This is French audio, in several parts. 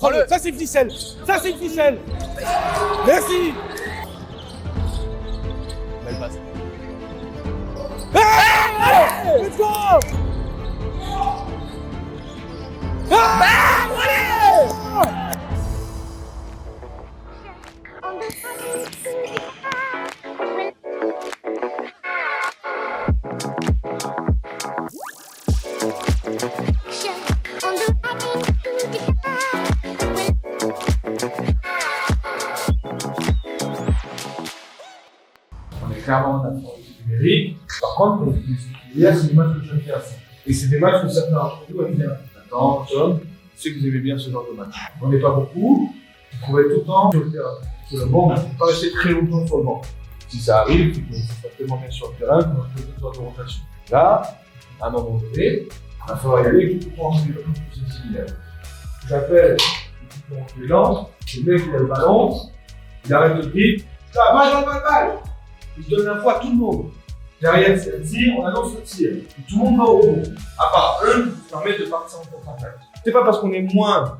Prends-le. Ça, c'est une ficelle. Ça, c'est une ficelle. Merci. Belle passe. Hey, let's go. Allez. On est clairement dans la numérique. Par contre, pour hier, c'est des matchs que j'aime bien. Et c'est des matchs que certains d'entre vous aiment bien. Maintenant, Tom, je sais que vous aimez bien ce genre de match. On n'est pas beaucoup. Vous pouvez être tout le temps sur le terrain. Sur le banc, mais il ne faut pas rester très longtemps sur le banc. Si ça arrive, il faut faire tellement bien sur le terrain qu'on a besoin de rotation. Là, à un moment donné, il va falloir y aller tout le temps en suivant plus similaire. J'appelle l'équipement lent, le mec il a le ballon, il arrête le dribble, balle. Il donne l'info à tout le monde. Derrière, c'est un tir, on annonce le tir. Et tout le monde va au rebond. À part un qui vous permet de partir en contre-attaque. C'est pas parce qu'on est moins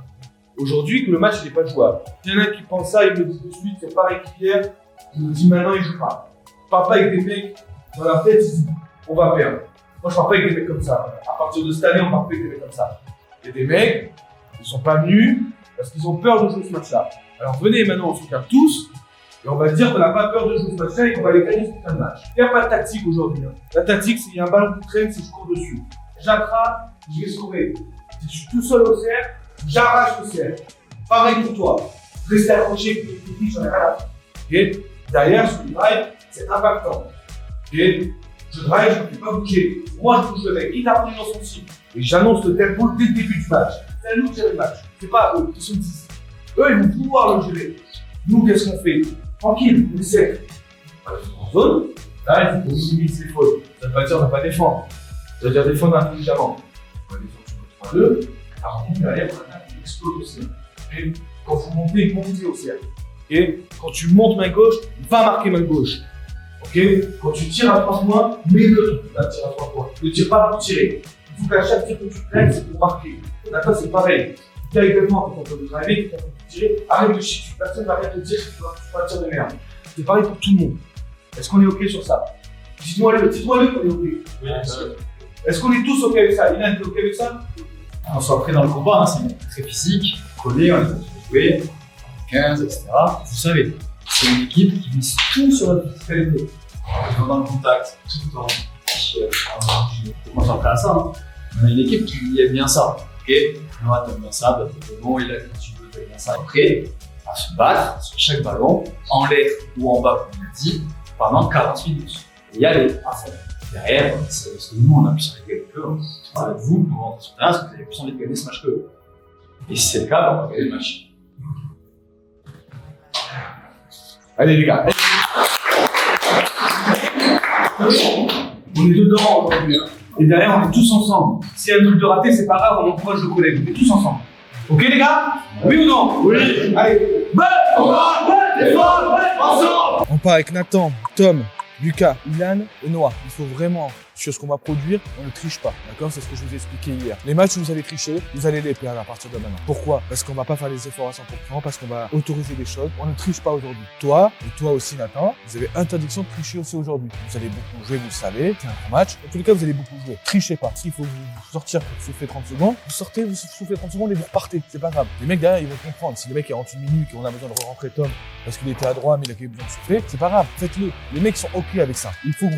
aujourd'hui que le match n'est pas jouable. Il y en a qui pensent ça, ils me disent de suite, c'est pareil qu'hier. Je me dis maintenant, ils jouent pas. Je parle pas avec des mecs dans la tête, ils disent on va perdre. Moi, je parle pas avec des mecs comme ça. À partir de cette année, on parle pas avec des mecs comme ça. Il y a des mecs, ils sont pas venus parce qu'ils ont peur de jouer ce match-là. Alors venez maintenant, on se regarde tous. Et on va se dire qu'on n'a pas peur de jouer ce match-là et qu'on va aller gagner ce putain de match. Il n'y a pas de tactique aujourd'hui. La tactique, c'est qu'il y a un ballon qui traîne, c'est je cours dessus. J'attrape, je vais scorer. Si je suis tout seul au cercle, j'arrache le cercle. Pareil pour toi. Rester accroché, j'en ai rien à faire. Okay. Derrière, sur le drive, c'est impactant. Okay. Je drive, je ne fais pas bouger. Moi, je bouge le mec. Il a pris dans son cible. Et j'annonce le tempo dès le début du match. C'est à nous de gérer le match. C'est pas à eux, ils sont 10. Eux, ils vont pouvoir le gérer. Nous, qu'est-ce qu'on fait? Tranquille, on essaie. En zone, là, il faut qu'on minimise les fautes. Ça ne veut pas dire qu'on ne va pas défendre. Ça veut dire défendre intelligemment. On va défendre sur le 3-2. Par contre, derrière, on attaque, on explose au cercle. Et quand vous montez au cercle. Okay. Quand tu montes main gauche, va marquer main gauche. Okay. Quand tu tires à 3 points, mets-le à tirer à 3 points. Ne tire pas pour tirer. Il faut qu'à chaque tir que tu prennes, c'est pour marquer. D'accord, c'est pareil. Tu as également, quand on peut driver, quand on peut tirer, arrête de chier. Personne ne va rien te dire si tu fais un tir de merde. C'est pareil pour tout le monde. Est-ce qu'on est OK sur ça? Dites-moi-le qu'on est OK. Oui, est-ce qu'on est tous OK avec ça? Ilan, t'es OK avec ça? On soit prêt dans le combat, hein, c'est très physique, collé, on est joué, 15, etc. Vous savez, c'est une équipe qui mise tout sur la physicalité. Dans le contact, tout le temps. Moi, j'en prends à ça. Hein. On a une équipe qui aime bien ça. Ok, Noah, t'aimes bien ça, bah, bon, il a quand tu veux, t'aimes bien ça. Après, à se battre sur chaque ballon, en l'air ou en bas, comme on a dit, pendant 40 minutes. Et y aller à fond. Derrière, c'est parce que nous, on a pu se régler avec eux. Avec vous, pour rentrer sur le terrain, parce que vous avez plus envie de gagner ce match que eux. Et si c'est le cas, on va gagner le match. Allez, les gars. On est dedans aujourd'hui. Hein. Et derrière, on est tous ensemble. S'il y a un truc de raté, c'est pas grave, on encourage le collègue. On est tous ensemble. Ok, les gars? Oui ou non? Oui. Allez. On part avec Nathan, Tom, Lucas, Ilan et Noah. Il faut vraiment, sur ce qu'on va produire, on ne triche pas. D'accord? C'est ce que je vous ai expliqué hier. Les matchs où vous allez tricher, vous allez les perdre à partir de maintenant. Pourquoi? Parce qu'on va pas faire les efforts à 100%, parce qu'on va autoriser des choses. On ne triche pas aujourd'hui. Toi, et toi aussi Nathan, vous avez interdiction de tricher aussi aujourd'hui. Vous allez beaucoup jouer, vous le savez, c'est un grand match. En tous les cas, vous allez beaucoup jouer. Trichez pas. S'il faut vous sortir pour souffler 30 secondes, vous sortez, vous soufflez 30 secondes et vous repartez. C'est pas grave. Les mecs derrière, ils vont comprendre. Si le mec est en une minute et on a besoin de rentrer Tom parce qu'il était à droite mais il a besoin de souffler, c'est pas grave. Faites-le. Les mecs sont OK avec ça. Il faut que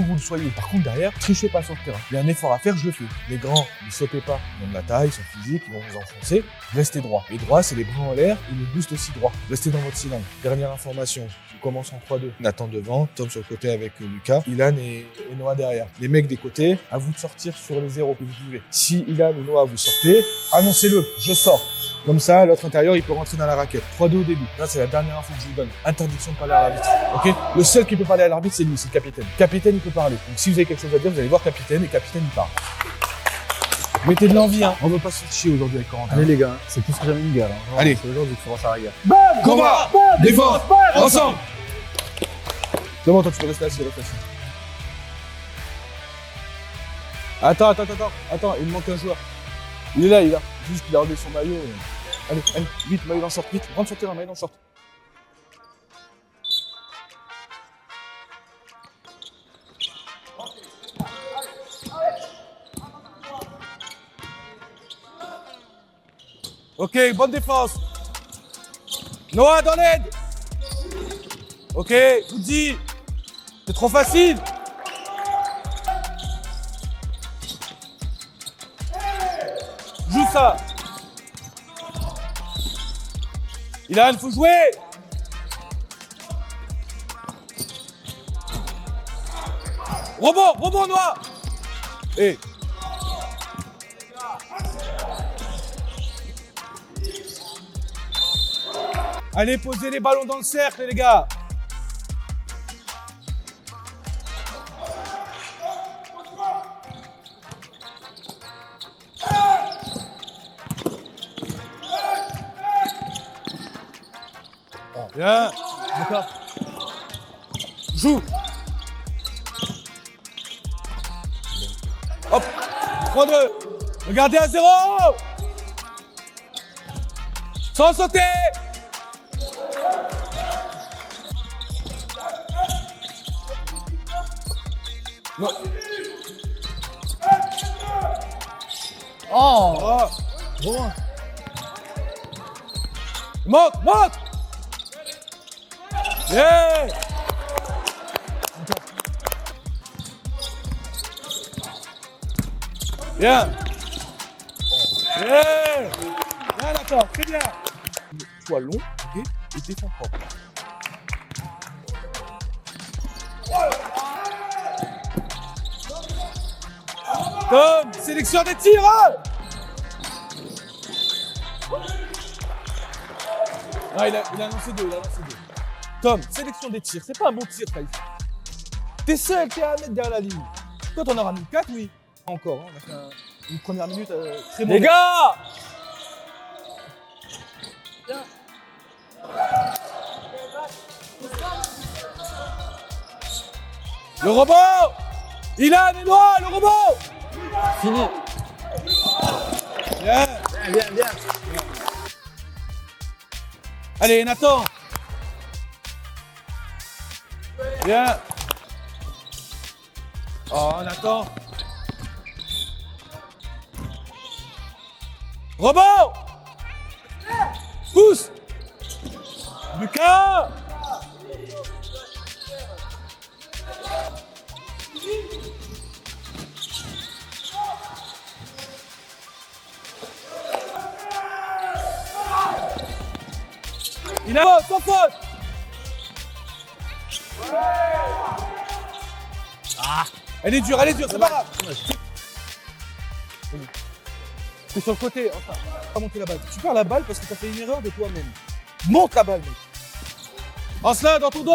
vous le soyez. Par contre, derrière, trichez pas sur le terrain. Il y a un effort à faire, je le fais. Les grands, ne sautez pas. Ils ont de la taille, ils sont physiques, ils vont vous enfoncer. Restez droit. Et droit, c'est les bras en l'air et le boost aussi droit. Restez dans votre cylindre. Dernière information. On commence en 3-2. Nathan devant, Tom sur le côté avec Lucas, Ilan et Noah derrière. Les mecs des côtés, à vous de sortir sur les zéros que vous pouvez. Si Ilan ou Noah vous sortez, annoncez-le. Je sors. Comme ça, l'autre intérieur, il peut rentrer dans la raquette. 3-2 au début. Là, c'est la dernière info que je vous donne. Interdiction de parler à l'arbitre. Ok? Le seul qui peut parler à l'arbitre, c'est lui, c'est le capitaine. Capitaine, il peut parler. Donc, si vous avez quelque chose à dire, vous allez voir capitaine et capitaine, il parle. Mettez de l'envie, hein. On veut pas se faire chier aujourd'hui avec Corentin. Allez, les gars, c'est plus que jamais une guerre. Hein. Allez. C'est aujourd'hui qu'il faut voir ça, les gars. Combat! Défense! Ensemble! Demande, toi, tu peux rester assis, reste assis. Attends, il me manque un joueur. Il est là, Juste qu'il a enlevé son maillot. Allez, vite, Maël en short, vite. Rentre sur le terrain, Maël en short. Ok, bonne défense. Noah dans l'aide. Ok, Woody. C'est trop facile. Joue ça. Ilan, faut jouer. Rebond, Noah. Et allez, posez les ballons dans le cercle, les gars. Bien. D'accord. Joue. Hop. 3-2. Regardez à 0. Sans sauter. Non. Oh, Bon. Monte. Yeah. Bien. Yeah. Bien, d'accord, très bien. Sois long, ok, et défends propre. Tom, sélection des tirs. Ah, il a lancé deux, Tom, sélection des tirs, c'est pas un bon tir, Faïs. T'es seul, t'es à 1 mètre derrière la ligne. Toi, t'en auras mis 4, oui. Encore, hein, on a fait une première minute très bonne. les gars! Le rebond. Ilan et Noah, le rebond. Fini. Bien. Bien. Allez, Nathan. Bien. Oh, Nathan. Rebond. Pousse. Lucas. Il a sans faute. Ah, elle est dure, c'est pas grave. C'est sur le côté, enfin, pas monter la balle. Tu perds la balle parce que t'as fait une erreur de toi-même. Monte la balle, mec. Ancelin, dans ton dos.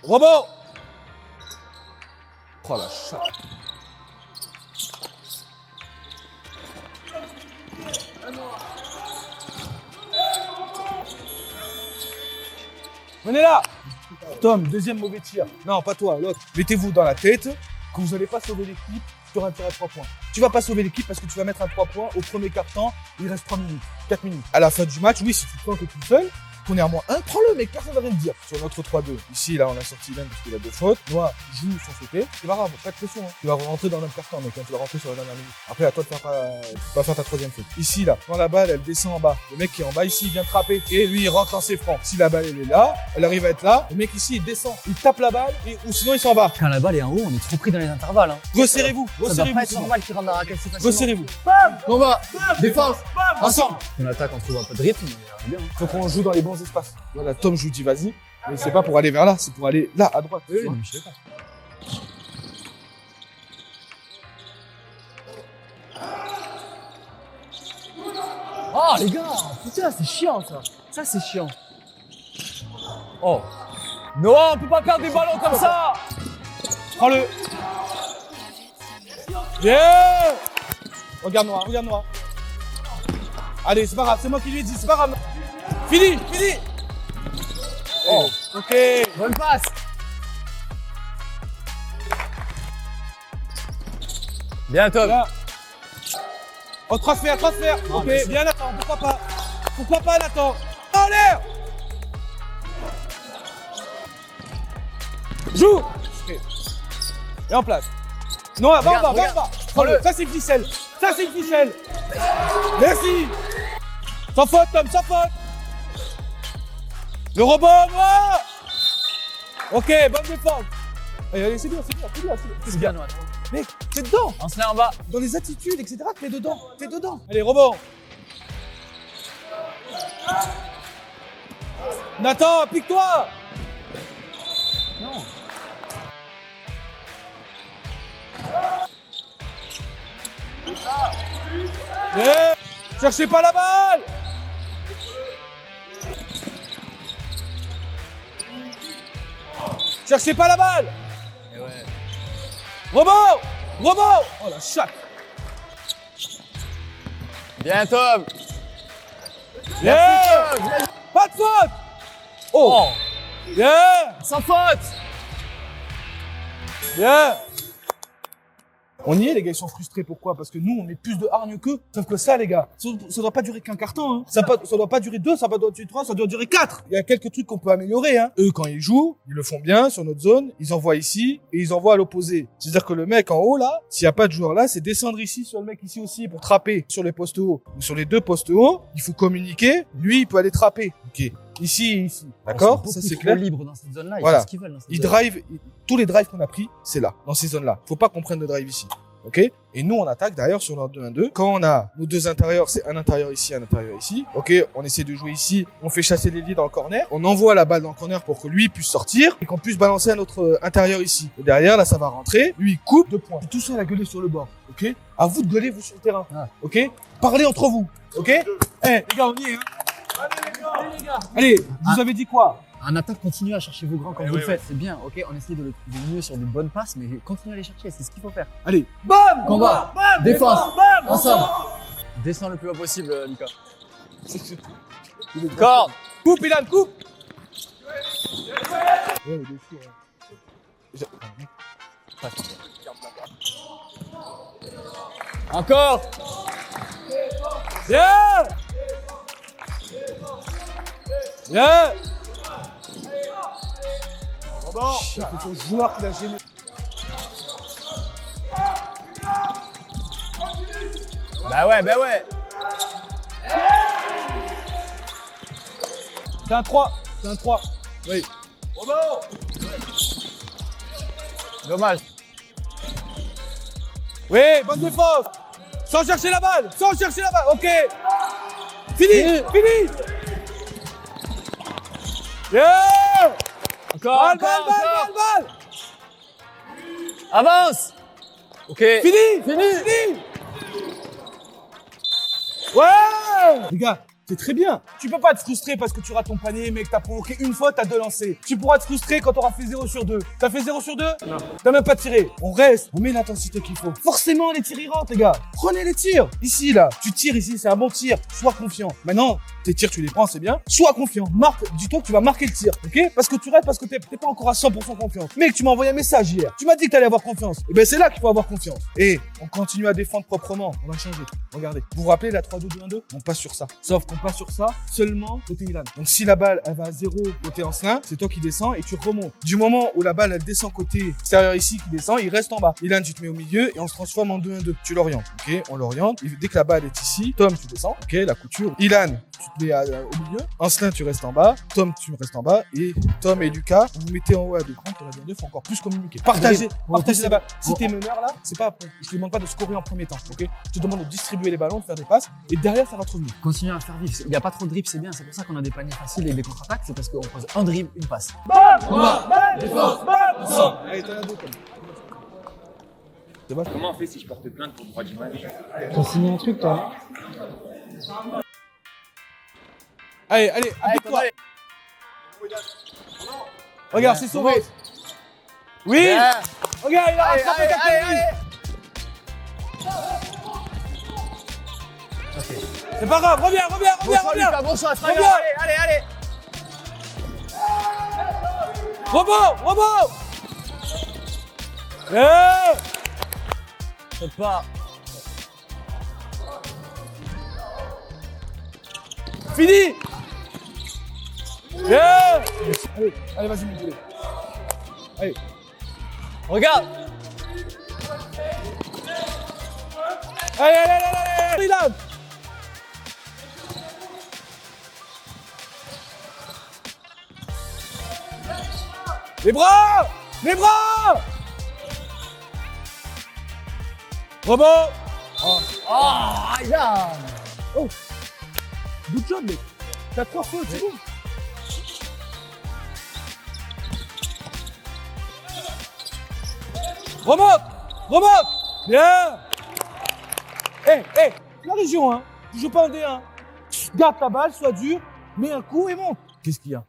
Rebond. Oh la chatte. Venez là. Tom, deuxième mauvais tir. Non, pas toi, l'autre. Mettez-vous dans la tête que vous n'allez pas sauver l'équipe sur un tir à 3 points. Tu vas pas sauver l'équipe parce que tu vas mettre un 3 points au premier quart-temps. Il reste 3 minutes, 4 minutes. À la fin du match, oui, si tu te plantes tout seul, qu'on est à moins 1, prends-le, mec, personne ne va rien te dire. Sur notre 3-2, ici, là, on a sorti Ilan parce qu'il a 2 fautes. Noah joue sans sauter. C'est pas grave, pas de pression. Hein. Tu vas rentrer dans le même carton, mec, quand tu vas rentrer sur la dernière minute. Après, à toi de faire ta troisième faute. Ici, là, quand la balle, elle descend en bas. Le mec qui est en bas, ici, il vient trapper. Et lui, il rentre dans ses francs. Si la balle, elle est là, elle arrive à être là. Le mec ici, il descend. Il tape la balle, ou sinon, il s'en va. Quand la balle est en haut, on est trop pris dans les intervalles. Hein. Resserrez-vous. Ça doit pas être normal qu'il rentre dans la raquette si facilement. Resserrez-vous. On va. Défense. Ensemble. On attaque, on trouve un peu de rythme, mais bien. Faut qu'on joue dans les bons espaces. Voilà, Tom, je vous dis vas-y. Mais c'est pas pour aller vers là, c'est pour aller là, à droite. Oui, mais je sais pas. Oh les gars, putain, c'est chiant ça. Ça c'est chiant. Oh. Noah, on peut pas perdre des ballons comme ça. Prends-le. Yeah. Regarde Noah. Allez, c'est pas grave, c'est moi qui lui ai dit, c'est pas grave. Fini. Oh. Ok. Bonne passe. Bien Tom. Là. Oh, transfert. Ok, bien Nathan, pourquoi pas? Pourquoi pas Nathan? En l'air. Joue. Ok. Et en place. Non, va en bas. Prends-le. Ça c'est une ficelle. Merci. Sans faute, Tom, sans faute. Le rebond, moi. Ok, bonne défense. Allez, c'est bien. C'est bien, Noah. Mec, t'es dedans. On se met en bas. Dans les attitudes, etc. T'es dedans. Allez, rebond. Nathan, pique-toi. Non. Yeah. Cherchez pas la balle. Cherchez pas la balle. Et ouais. Rebond. Oh la chatte. Bien, Tom. Yeah. Pas de faute. Oh. Yeah. Sans faute. Bien. On y est, les gars, ils sont frustrés. Pourquoi? Parce que nous, on met plus de hargne qu'eux. Sauf que ça, les gars, ça doit pas durer qu'un carton. Hein. Ça doit pas durer 2, ça doit durer 3, ça doit durer 4. Il y a quelques trucs qu'on peut améliorer. Hein. Eux, quand ils jouent, ils le font bien sur notre zone. Ils envoient ici et ils envoient à l'opposé. C'est-à-dire que le mec en haut, là, s'il y a pas de joueur là, c'est descendre ici sur le mec ici aussi pour trapper sur les postes hauts. Ou sur les 2 postes hauts, il faut communiquer. Lui, il peut aller trapper. Ok. Ici. D'accord? Ça, c'est clair. Libre dans cette zone-là. Ils Voilà. font ce qu'ils veulent dans cette Ils zone. drive, tous les drives qu'on a pris, c'est là, dans ces zones-là. Faut pas qu'on prenne le drive ici. Ok? Et nous, on attaque d'ailleurs sur notre 2-1-2. Quand on a nos 2 intérieurs, c'est un intérieur ici, un intérieur ici. Ok? On essaie de jouer ici. On fait chasser l'ailier dans le corner. On envoie la balle dans le corner pour que lui puisse sortir et qu'on puisse balancer à notre intérieur ici. Et derrière, là, ça va rentrer. Lui, il coupe 2 points. Tout seul à gueuler sur le bord. Ok? À vous de gueuler, vous, sur le terrain. Ah. Ok? Parlez entre vous. Ok? Les gars, on y est, hein? Allez, vous avez dit quoi? En attaque, continuez à chercher vos grands comme vous le faites. C'est bien, ok? On essaie de le trouver mieux sur des bonnes passes, mais continuez à les chercher, c'est ce qu'il faut faire. Allez, bam! Combat, Bam! défense, Bam! ensemble. Descends le plus bas possible, Lucas. Corde. Coupe, Ilan, coupe! Ouais, il est fou, hein. Encore. Bien! Bien! Bon, c'est ton joueur qui l'a gêné. Bah ouais. C'est un 3. Oui. Dommage. Oui, bonne défense. Sans chercher la balle. Ok. Fini. Yeah! Encore. Balle. Avance. Ok. Fini. Ouais! Les gars, c'est très bien. Tu peux pas te frustrer parce que tu rates ton panier, mais que t'as provoqué une faute à 2 lancers. Tu pourras te frustrer quand t'auras fait 0 sur 2. T'as fait 0 sur 2? Non. T'as même pas tiré. On reste, on met l'intensité qu'il faut. Forcément, les tirs ils rentrent, les gars. Prenez les tirs. Ici, là, tu tires ici, c'est un bon tir. Sois confiant. Maintenant, tes tirs, tu les prends, c'est bien. Sois confiant. Marque, dis-toi que tu vas marquer le tir, ok? Parce que tu rates, parce que t'es pas encore à 100% confiance. Mec, tu m'as envoyé un message hier. Tu m'as dit que t'allais avoir confiance. Et ben, c'est là qu'il faut avoir confiance. Et on continue à défendre proprement. On va changer. Regardez. Vous vous rappelez la 3-2-2-1-2? On passe sur ça. Sauf qu'on passe sur ça seulement côté Ilan. Donc, si la balle, elle va à 0 côté Ancelin, c'est toi qui descends et tu remontes. Du moment où la balle, elle descend côté extérieur ici, qui descend, il reste en bas. Ilan, tu te mets au milieu et on se transforme en 2-1-2. Tu l'orientes, ok? On l'oriente. Et dès que la balle est ici, Tom, tu descends, ok? La couture. Ilan, tu te mets au milieu. Ancelin, tu restes en bas. Tom, tu restes en bas. Et Tom et Lucas, vous vous mettez en haut à 2. Quand on a bien 2, faut encore plus communiquer. Partagez la balle. Si t'es meneur là, c'est pas, je te demande pas de scorer en premier temps, ok? Je te demande de distribuer les ballons, de faire des passes. Et derrière, ça va te revenir. Continuez à faire vivre. Il n'y a pas trop de dribble, c'est bien. C'est pour ça qu'on a des paniers faciles et des contre-attaques. C'est parce qu'on pose un dribble, une passe. Allez, t'en as 2 comme. C'est bon? Comment on fait si je porte plainte pour droit d'image? T'as signé un truc, toi? Allez, applique-toi. Regarde, c'est son reste. Oui. Bien. Regarde, il a rattrapé ta C'est pas grave, reviens. Bon choix, très Reviens. bien. Allez. Rebond. Yeah. Faites pas. Fini. Bien. Allez, allez, vas-y, mon poulet. Allez. Regarde. Allez, allez, allez, allez, Ilan. Les bras. Les bras. Rebond. Ah, Ilan. Oh. Good job, mec. T'as 3 fautes, c'est bon. Remonte. Remonte. Bien. La région, hein. Tu joues pas en D1. Garde ta balle, sois dur, mets un coup et monte. Qu'est-ce qu'il y a?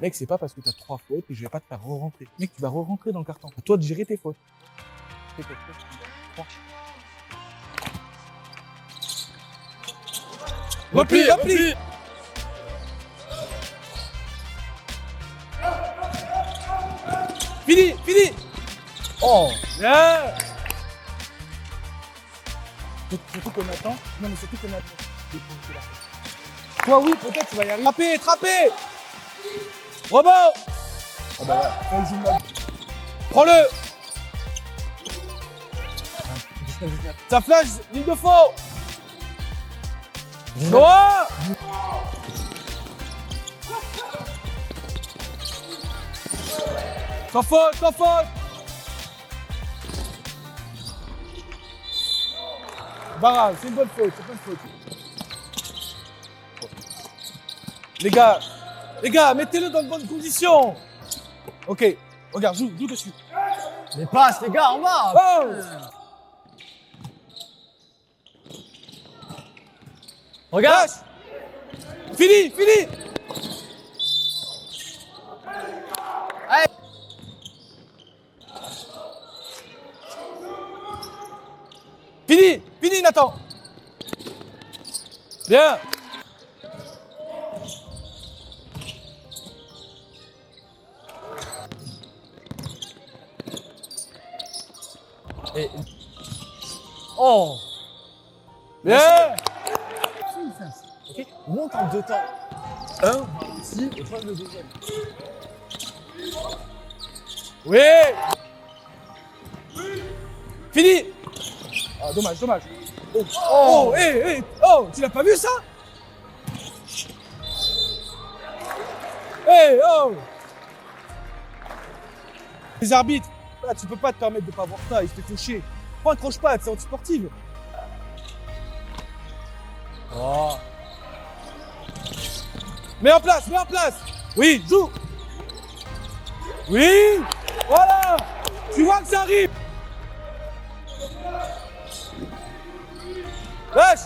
Mec, c'est pas parce que t'as 3 fautes que je vais pas te faire re-rentrer. Mec, tu vas re-rentrer dans le carton. À toi de gérer tes fautes. Repli, repli. Fini, fini. Oh. Bien. Surtout qu'on attend. Non, mais surtout qu'on attend. Toi, oui, peut-être tu vas y arriver. Trapper, trapper. Rebond. Ah bah voilà, fais le zoom là. Prends-le. Ça flash, ligne de faux. Noah. Sans faute, sans faute. Barrage, c'est une bonne faute, c'est une bonne faute. Les gars, mettez-le dans de bonnes conditions. Ok, regarde, joue dessus. Les passes, les gars, en bas. Oh. Regarde. Fini, fini. Allez. Fini, fini Nathan. Bien. Et... Oh. Bien. C'est une face. Ok. On monte en 2 temps. Un, ici, et toi le deuxième. Oui. Fini. Ah, dommage, dommage. Oh, oh, oh, tu l'as pas vu ça? Oh. Les arbitres, là, tu peux pas te permettre de pas voir ça, il se fait toucher. Prends un croche-patte, c'est anti-sportive. Oh. Mets en place, mets en place. Oui, joue. Oui, voilà. Tu vois que ça arrive. Lâche.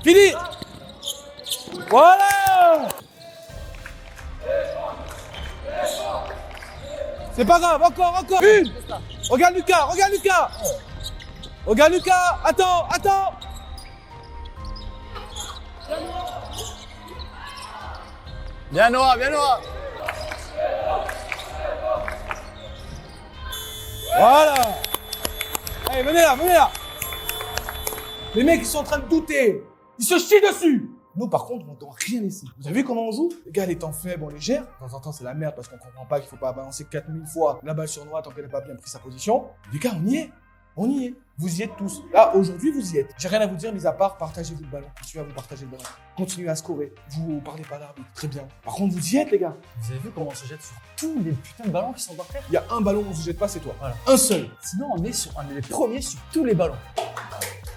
Fini. Voilà. C'est pas grave, encore. Une. Regarde Lucas. Regarde Lucas. Attends. Bien Noah, bien Noah. Voilà. Allez, venez là. Les mecs, ils sont en train de douter. Ils se chient dessus. Nous, par contre, on ne doit rien laisser. Vous avez vu comment on joue? Les gars, les temps faibles, on les gère. De temps en temps, c'est la merde parce qu'on comprend pas qu'il faut pas balancer 4000 fois la balle sur Noah tant qu'elle n'a pas bien pris sa position. Les gars, on y est. Vous y êtes tous. Là, aujourd'hui, vous y êtes. J'ai rien à vous dire, mis à part, partagez-vous le ballon. Continuez à vous partager le ballon. Continuez à scorer. Vous parlez pas d'arbitre. Très bien. Par contre, vous y êtes, les gars. Vous avez vu comment on se jette sur tous les putains de ballons qui sont par terre? Il y a un ballon où on se jette pas, c'est toi. Voilà. Un seul. Sinon, on est les premiers sur tous les ballons.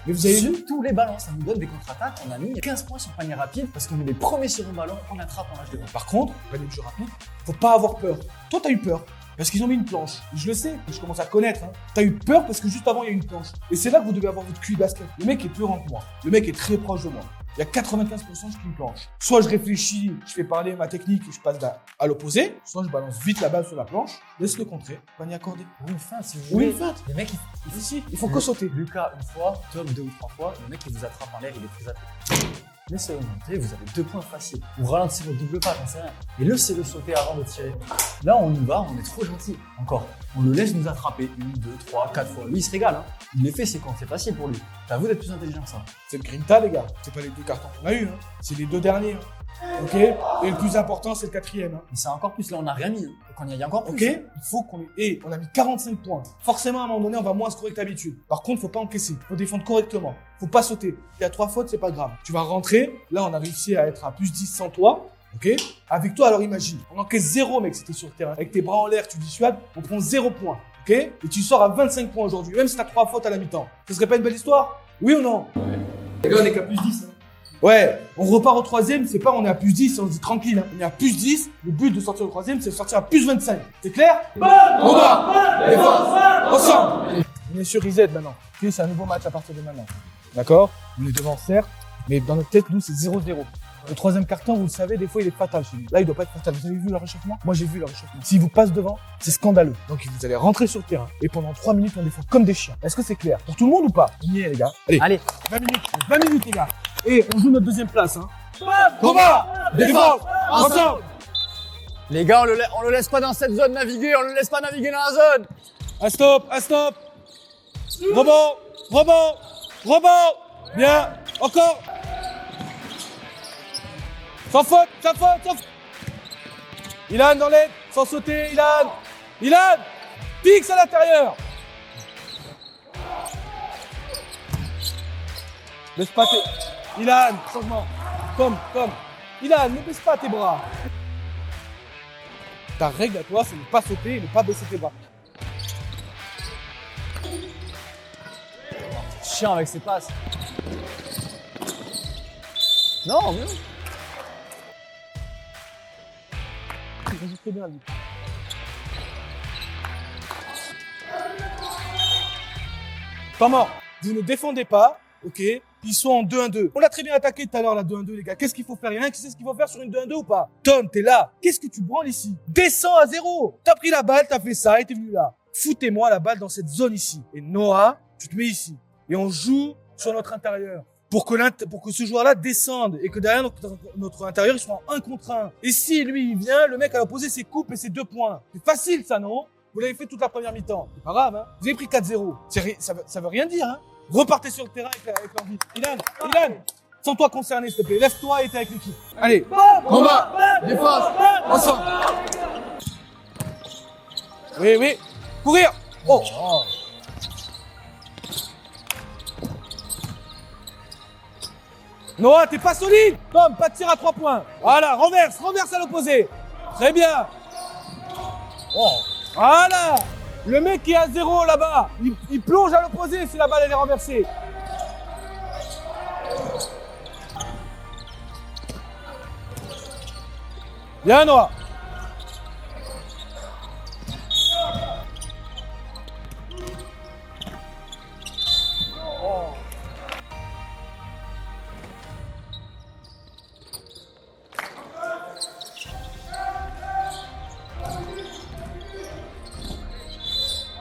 Mais vous avez Sur vu? tous les ballons, ça nous donne des contre-attaques. On a mis 15 points sur panier rapide parce qu'on est les premiers sur un ballon, on attrape en âge de ballon. Par contre, panier de jeu rapide, faut pas avoir peur. Toi, t'as eu peur. Parce qu'ils ont mis une planche. Je le sais, je commence à connaître. Hein. T'as eu peur parce que juste avant, il y a une planche. Et c'est là que vous devez avoir votre QI basket. Le mec est plus grand que moi. Le mec est très proche de moi. Il y a 95% sur une planche. Soit je réfléchis, je fais parler ma technique et je passe à l'opposé. Soit je balance vite la balle sur la planche, laisse le contrer, panier accordé. Ou une feinte, si vous Oui, voulez. une feinte. Les mecs, Il faut que sauter. Lucas, une fois, Tom, 2 ou 3 fois. Le mec, il vous attrape en l'air, il est très athlète. Laissez-le monter, vous avez 2 points faciles. Ou ralentissez votre double pas, j'en sais rien. Et laissez-le sauter avant de tirer. Là, on y va, on est trop gentil. Encore. On le laisse nous attraper 1, 2, 3, 4 fois. Lui, il se régale. Hein. Il les fait ses comptes, c'est facile pour lui. C'est à vous d'être plus intelligent que ça. C'est le grinta, les gars. C'est pas les 2 cartons qu'on a eu, hein. C'est les 2 derniers. Hein. Ok. Et le plus important, c'est le 4e. Hein. Mais c'est encore plus. Là, on n'a rien mis. Hein. Donc on y a encore plus. Ok. Il faut qu'on ait. Et on a mis 45 points. Forcément, à un moment donné, on va moins scorer que d'habitude. Par contre, faut pas encaisser. Faut défendre correctement. Faut pas sauter. Il y a 3 fautes, c'est pas grave. Tu vas rentrer. Là, on a réussi à être à plus 10 sans toi. Ok. Avec toi, alors imagine. On encaisse 0, mec, c'était sur le terrain. Avec tes bras en l'air, tu dissuades. On prend 0 points. Ok. Et tu sors à 25 points aujourd'hui. Même si t'as 3 fautes à la mi-temps. Ce serait pas une belle histoire? Oui ou non? Les gars, on est qu'à plus 10. Hein. Ouais, on repart au 3e, c'est pas on est à plus 10, on se dit tranquille, hein. On est à plus 10, le but de sortir au 3e, c'est de sortir à plus 25. C'est clair? Combat! Défense! Ensemble! On est sur Reset maintenant. Ok, c'est un nouveau match à partir de maintenant. D'accord? On est devant, certes, mais dans notre tête, nous, c'est 0-0. Le 3e carton, vous le savez, des fois, il est fatal chez lui. Là, il doit pas être fatal. Vous avez vu le réchauffement? Moi, j'ai vu le réchauffement. S'il vous passe devant, c'est scandaleux. Donc, vous allez rentrer sur le terrain et pendant 3 minutes, on défend comme des chiens. Est-ce que c'est clair? Pour tout le monde ou pas? On y est, les gars. Allez. 20 minutes, les gars. Et on joue notre 2e place, hein. Combat! Défense! Ensemble! Les gars, on le laisse pas dans cette zone naviguer. On le laisse pas naviguer dans la zone. Un stop! Rebond! Bien! Encore! Sans faute! Ilan dans l'aide! Sans sauter, Ilan! Fixe à l'intérieur! Laisse pas tes... Ilan, changement. Comme. Ilan, ne baisse pas tes bras. Ta règle à toi, c'est ne pas sauter et ne pas baisser tes bras. Chiant avec ses passes. Non, mieux. Il joue très bien, lui. Temps mort. Vous ne défendez pas, ok? Ils sont en 2-1-2. On l'a très bien attaqué tout à l'heure, la 2-1-2, les gars. Qu'est-ce qu'il faut faire? Il y en a un qui sait ce qu'il faut faire sur une 2-1-2 ou pas? Tom, t'es là. Qu'est-ce que tu branles ici? Descends à 0. T'as pris la balle, t'as fait ça et t'es venu là. Foutez-moi la balle dans cette zone ici. Et Noah, tu te mets ici. Et on joue sur notre intérieur. Pour que ce joueur-là descende et que derrière notre intérieur, ils soient en 1 contre 1. Et si lui, il vient, le mec à l'opposé, c'est coupe et c'est 2 points. C'est facile, ça, non? Vous l'avez fait toute la première mi-temps. C'est pas grave, hein? Vous avez pris 4-0. Ça veut rien dire, hein? Repartez sur le terrain avec l'envie. Ilan, sens-toi concerné, s'il te plaît. Lève-toi et t'es avec l'équipe. Allez. Combat. Défense. Ensemble. Oui. Courir. Oh. Noah, t'es pas solide. Tom, pas de tir à 3 points. Voilà, renverse à l'opposé. Très bien. Oh. Voilà. Le mec qui est à 0 là-bas, il plonge à l'opposé si la balle elle est renversée. Bien Noah.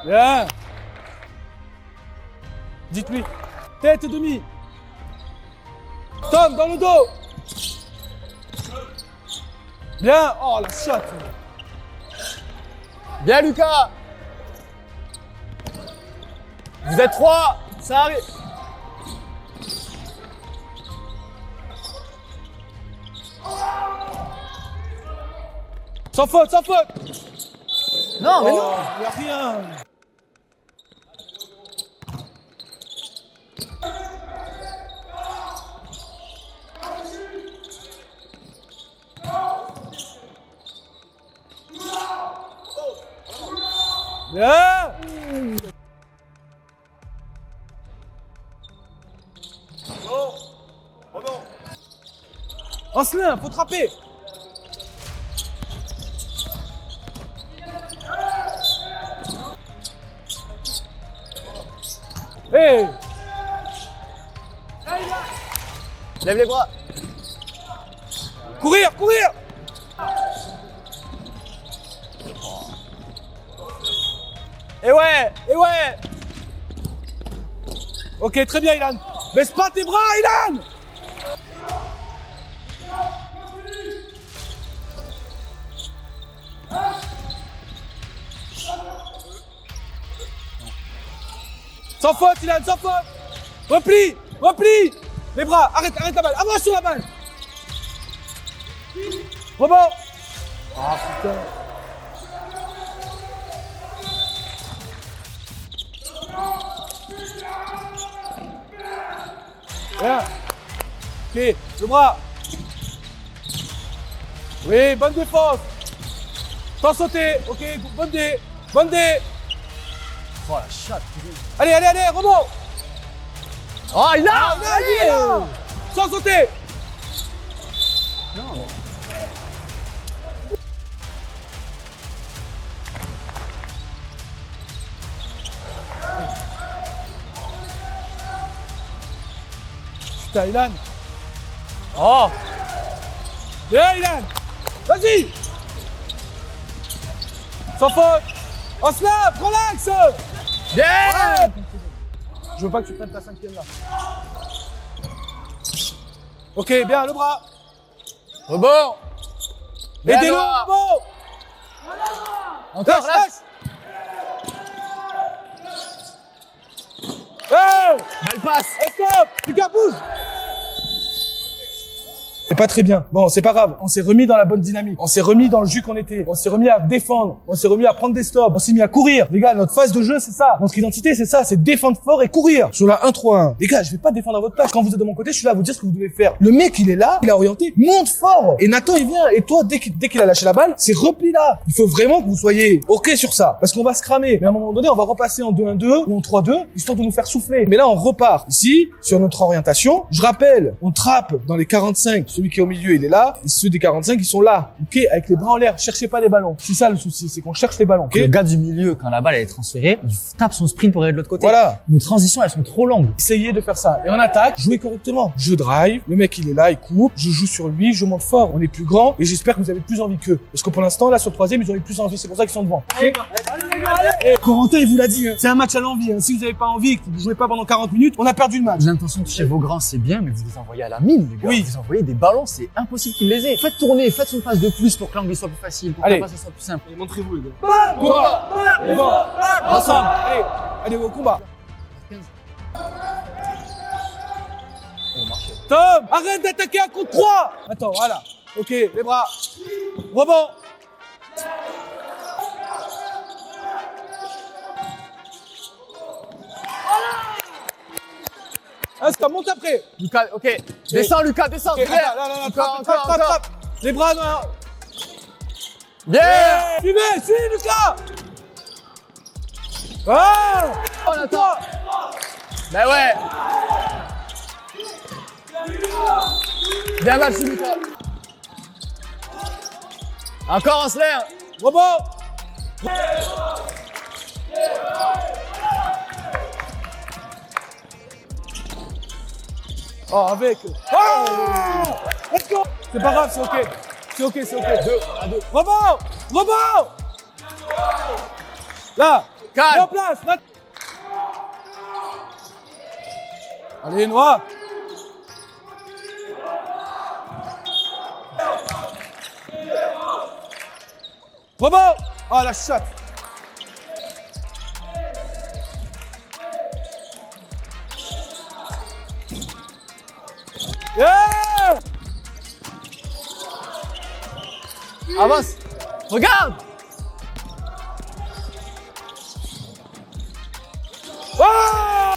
Bien. Dites-lui. Tête et demi. Tom, dans le dos. Bien. Oh, la shot. Bien, Lucas. Vous êtes 3. Ça arrive. Sans faute. Non, mais non. Y a rien. Bien. Ancelin, faut trapper. Hey. Lève les bras. Courir. Et ouais. Ok, très bien, Ilan. Baisse pas tes bras, Ilan. Sans faute, Ilan, sans faute. Replie, replie. Les bras, arrête la balle. Avance sur la balle. Rebond. Ah putain. Bien. Ok, le bras. Oui, bonne défense. Sans sauter. Ok, bonne dé. Bonne dé. Oh la chatte. Allez, allez, allez, rebond. Oh, il a Allez. Sans sauter. Non. Putain, Ilan. Oh. Viens, Ilan. Vas-y. Sans faute. On se lave, relax. Yeah. Je veux pas que tu prennes ta cinquième là. Ok, bien, le bras. Rebond. Aidez-le, Noah. rebond. Encore, Lâche, lâche. Hey. Belle passe. Hey, stop. Lucas, bouge. C'est pas très bien. Bon, c'est pas grave. On s'est remis dans la bonne dynamique. On s'est remis dans le jus qu'on était. On s'est remis à défendre. On s'est remis à prendre des stops. On s'est mis à courir. Les gars, notre phase de jeu, c'est ça. Notre identité, c'est ça. C'est défendre fort et courir. Sur la 1-3-1. Les gars, je vais pas défendre à votre place. Quand vous êtes de mon côté, je suis là à vous dire ce que vous devez faire. Le mec, il est là. Il a orienté. Monte fort. Et Nathan, il vient. Et toi, dès qu'il a lâché la balle, c'est repli là. Il faut vraiment que vous soyez OK sur ça. Parce qu'on va se cramer. Mais à un moment donné, on va repasser en 2-1-2 ou en 3-2, histoire de nous faire souffler. Mais là, on repart. Ici, sur notre orientation. Je rappelle, on trappe dans les 45. Celui qui est au milieu, il est là. Et ceux des 45, ils sont là. OK? Avec les bras en l'air. Cherchez pas les ballons. C'est ça le souci. C'est qu'on cherche les ballons. OK? Le gars du milieu, quand la balle elle est transférée, il tape son sprint pour aller de l'autre côté. Voilà. Nos transitions, elles sont trop longues. Essayez de faire ça. Et en attaque, jouez correctement. Je drive. Le mec, il est là, il coupe. Je joue sur lui. Je monte fort. On est plus grand. Et j'espère que vous avez plus envie qu'eux. Parce que pour l'instant, là, sur le troisième, ils ont eu plus envie. C'est pour ça qu'ils sont devant. OK? Et Corentin, il vous l'a dit. Hein. C'est un match à l'envie. Hein. Si vous avez pas envie, que vous jouez pas pendant 40 minutes, on a perdu le match. L'intention de toucher vos grands, c'est bien, mais vous les envoyez à la mine, les gars. Oui. Vous envoyez des ballons, c'est impossible qu'ils les aient. Faites tourner, faites une passe de plus pour que l'angle soit plus facile, pour que Allez. la passe soit plus simple. Montrez-vous, les gars. Ensemble. Allez. Allez au combat. Tom, arrête d'attaquer un contre 3. Attends, voilà. Ok, les bras. Rebond. Ah, ça monte après. Lucas, ok. Descends, Lucas, descends. Ok, derrière. là, Encore, trappe. encore. Les bras dans la... Yeah! Suivez, suis Lucas. Ah. On attend. Ben ouais. Bien battu, Lucas. Encore en slayer. Rebond. Oh, avec. Oh, let's go. C'est pas grave, c'est ok. C'est ok. 2 à 2. Rebond. Là. Calme. Mets en place. Là. Allez, Noah. Rebond. Oh, la chatte. Yeah. Avance. Regarde. Oh.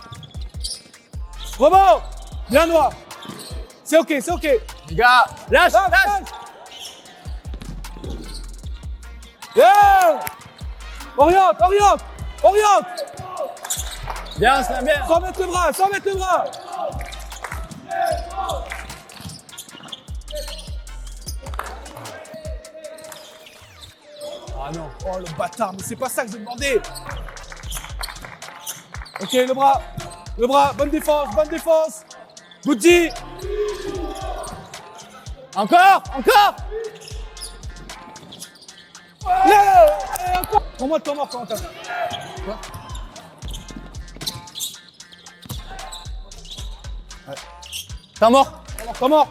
Rebond. Bien, Noah. C'est ok. Les gars, lâche. Yeah. Oriente. Bien, c'est bien. Sans mettre le bras. Ah non. Oh le bâtard, mais c'est pas ça que j'ai demandé. Ok, le bras. Bonne défense. Bouti. Encore. Encore. Prends-moi de ton mort, Quentin. T'es mort. Temps mort.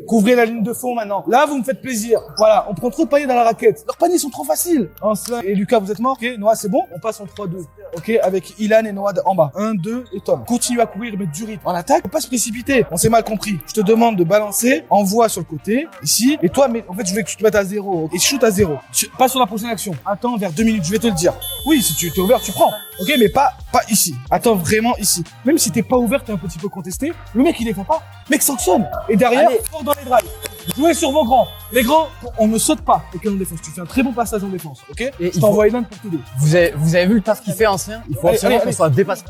Couvrez la ligne de fond maintenant. Là, vous me faites plaisir. Voilà, on prend trop de paniers dans la raquette. Leurs paniers sont trop faciles. Ancelin et Lucas, vous êtes morts. Ok, Noah, c'est bon. On passe en 3-2. Ok, avec Ilan et Noah en bas. 1, 2 et Tom. Continue à courir et mettre du rythme. En attaque, faut pas se précipiter. On s'est mal compris. Je te demande de balancer, envoie sur le côté, ici. Et toi, mais en fait, je voulais que tu te mettes à 0. Et shoot à 0. Pas sur la prochaine action. Attends vers 2 minutes, je vais te le dire. Oui, si tu t'es ouvert, tu prends. Ok, mais pas ici. Attends vraiment ici. Même si t'es pas ouvert, t'es un petit peu contesté. Le mec, il défend pas. Le mec sanctionne. Et derrière, fort dans les drives. Jouez sur vos grands. Les grands, on ne saute pas. Ok, en défense. Tu fais un très bon passage en défense. Ok. Et je t'envoie Ilan pour t'aider. Vous avez vu le taf qu'il fait ancien? Il faut Allez, absolument allez, qu'on soit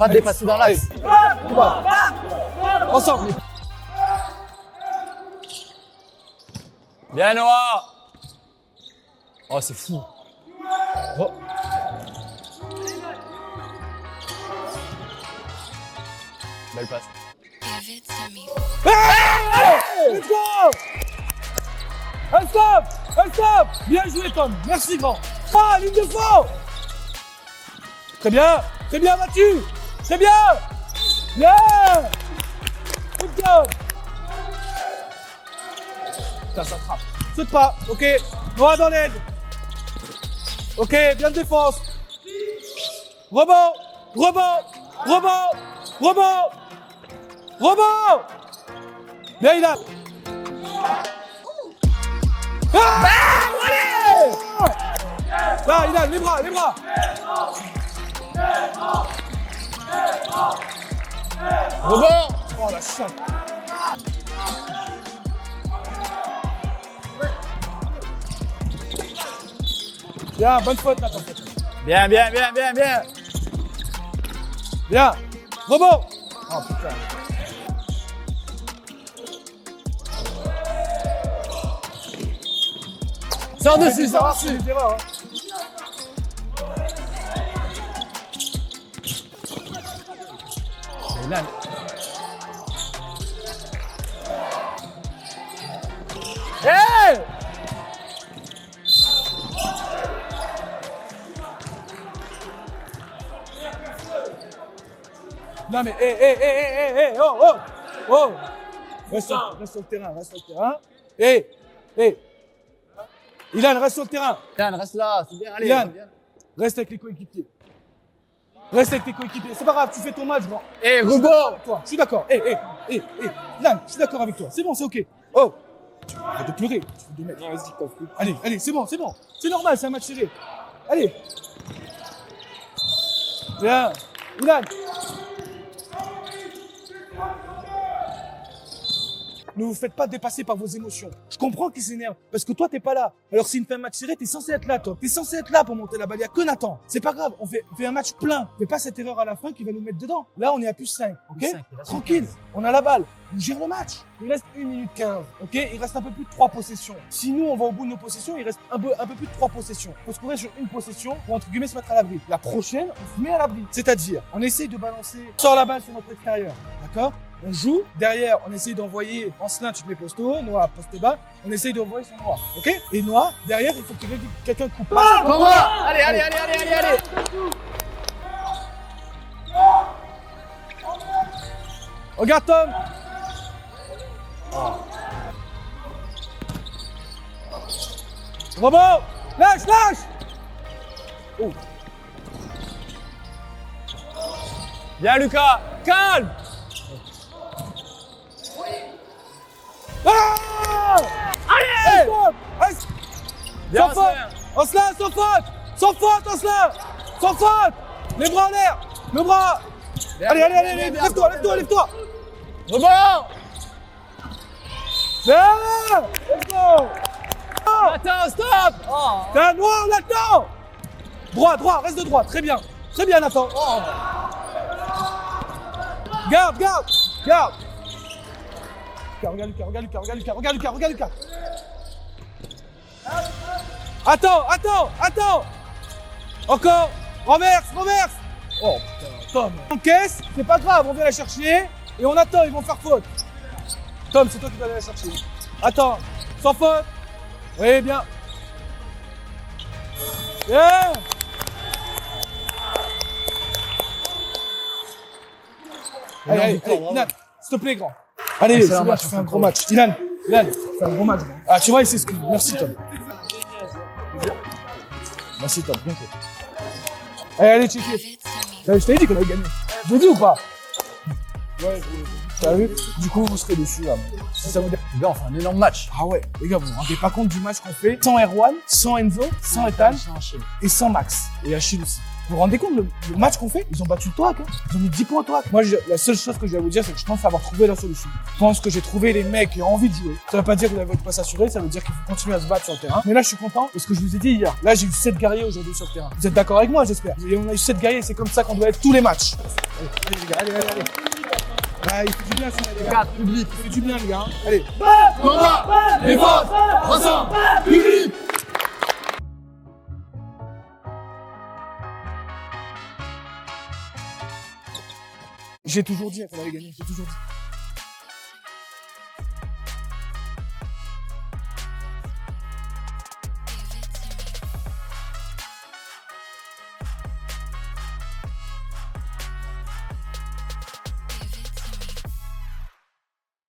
dépassé dans l'axe. Ensemble. Bien Noah. Oh c'est fou. Oh. Belle passe. Hey, let's go! Un stop! Un stop! Bien joué, Tom. Merci, grand. Ah, ligne de fond! Très bien. Très bien, Mathieu. Très bien. Bien. Good job. Ça s'attrape. Saute pas. Ok. Noah dans l'aide. Ok, bien de défense. Rebond. Rebond. Rebond. Rebond. Rebond. Bien, il a. Ah, allez. Là, il a les bras, les bras. Rebond. Oh la chatte. Bien, bonne faute là, ton faute. Bien. Bien. Rebond. Oh putain. Sors dessus, sors dessus. C'est une erreur, hein. Ilan. Hey! Non mais, oh! Reste sur le terrain, reste sur le terrain. Ilan, reste sur le terrain. Ilan, reste là, c'est bien, allez. Ilan, c'est bien. reste avec les coéquipiers. Reste avec tes coéquipiers. C'est pas grave, tu fais ton match, grand. Eh, Je suis rebond. d'accord avec toi. Je suis d'accord. Ilan, je suis d'accord avec toi. C'est bon, c'est ok. Oh! Arrête de pleurer. Tu veux 2 mètres. Vas-y, coffre. Allez, c'est bon. C'est normal, c'est un match serré. Allez. Bien. Ilan. Ne vous faites pas dépasser par vos émotions. Je comprends qu'ils s'énervent, parce que toi, t'es pas là. Alors, s'il fait un match serré, t'es censé être là, toi. T'es censé être là pour monter la balle. Il y a que Nathan. C'est pas grave, on fait un match plein. Fais pas cette erreur à la fin qui va nous mettre dedans. Là, on est à +5, ok? Tranquille, on a la balle. On gère le match. Il reste 1 minute 15, ok? Il reste un peu plus de 3 possessions. Si nous, on va au bout de nos possessions, il reste un peu plus de 3 possessions. Faut se courir sur une possession pour, entre guillemets, se mettre à l'abri. La prochaine, on se met à l'abri. C'est-à-dire, on essaye de balancer, sort la balle sur notre extérieur, d'accord? On joue, derrière, on essaye d'envoyer Ancelin, tu te mets poste haut, Noah poste bas, on essaye d'envoyer son Noah, ok? Et Noah, derrière, il faut que quelqu'un coupe. Noah, allez. Regarde Tom. Rebond. Lâche. Oh. Bien Lucas, calme. Ah! Allez! Bien Sans faute! Ancelin, sans faute! Ancelin! Sans faute! Les bras en l'air! Le bras! Allez, lève-toi! Rebond. Bien! Let's go! Attends, stop. Oh. T'es un noir, Nathan! Droit, reste de droit, très bien, Nathan. Oh. Garde! Regarde Lucas. Attends! Encore! Renverse! Oh putain, Tom! On caisse, c'est pas grave, on vient la chercher et on attend, ils vont faire faute. Tom, c'est toi qui vas aller la chercher. Attends, sans faute. Oui, bien. Bien! Allez, Ilan, s'il te plaît, grand. Allez, c'est bon, tu fais un gros match. Ilan, Ilan, c'est un bon match. Hein. Ah, tu vois, il s'excuse. Merci, Tom. Merci, Tom. Bien fait. Allez, checker. Je t'avais dit qu'on avait gagné. Je l'ai dit ou pas? Ouais, t'as vu? Du coup, vous serez dessus, là. Si ça vous dit. Les gars, on fait un énorme match. Ah ouais, les gars, vous vous rendez pas compte du match qu'on fait sans Erwan, sans Enzo, sans Ethan et sans Max. Et Achille aussi. Vous vous rendez compte le match qu'on fait? Ils ont battu le Toac, hein. Ils ont mis 10 points au Toac. Moi, la seule chose que je vais vous dire, c'est que je pense avoir trouvé la solution. Je pense que j'ai trouvé les mecs qui ont envie de jouer. Ça veut pas dire que vous avez votre place assurée, ça veut dire qu'il faut continuer à se battre sur le terrain. Mais là, je suis content parce que je vous ai dit hier. Là, j'ai eu 7 guerriers aujourd'hui sur le terrain. Vous êtes d'accord avec moi, j'espère? Et on a eu 7 guerriers, c'est comme ça qu'on doit être tous les matchs. Allez, les gars, allez. Ah, il fait du bien, ça, les gars. Public, il fait du bien, les gars. Hein. Allez. Combat, défense, ensemble, public. J'ai toujours dit qu'on allait gagner, j'ai toujours dit.